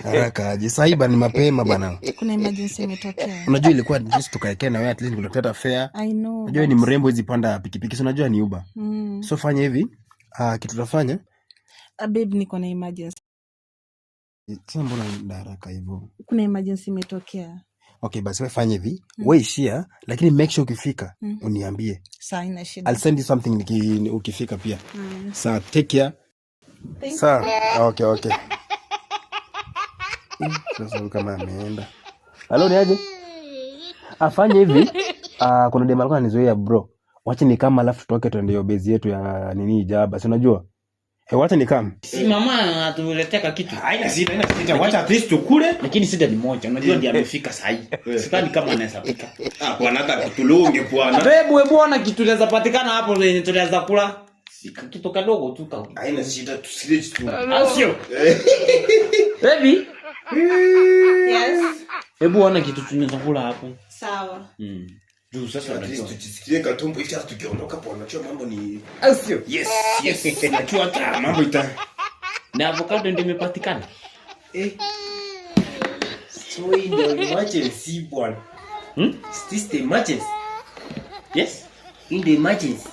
Haraka aje. Saiba ni mapema bana. Kuna emergency imetokea. Unajua ilikuwa just tukaekea na wewe at least nikuletea fare. I know. Unajua ni mrembo hizi panda pikipiki. So unajua ni Uber. So fanya hivi, kitu tutafanya. Babe niko na emergency. Sasa mbona haraka hivyo? Kuna emergency imetokea. Okay, basi wewe fanya hivi. Wewe ishia, lakini make sure ukifika uniambie. Sawa, ina shida. I'll send you something ukifika pia. Sawa, take care. Sawa. Okay. Sasa kama ameenda. Halo, ni aje? Afanye hivi. Kuna dema alikuwa anizoea bro. Wacha ni kama alafu tutoke twende hiyo base yetu ya nini Jaba. Si unajua? Wacha ni kama. Si mama atuleteka kitu. Haina sita. Wacha at least tukule. Lakini sida ni moja. Unajua ndiye amefika saa hii. Sidhani kama anaweza pika. Bwana hata kutulunge bwana. Wewe bwana kitu kinaweza patikana hapo ndio tunaweza kula. Kitu kadogo tu ka. Haina sita, tusilete tu. Sio. Baby. Yes. Hebu ona kitu tunaweza kula hapo. Sawa. Juu sasa at least tusikie katumbo hivi hata tukiondoka hapo unajua mambo ni sio. Yes. Unajua hata mambo na avocado ndio imepatikana. So ndio emergency bwana. Is this the emergency? Yes. In the emergency.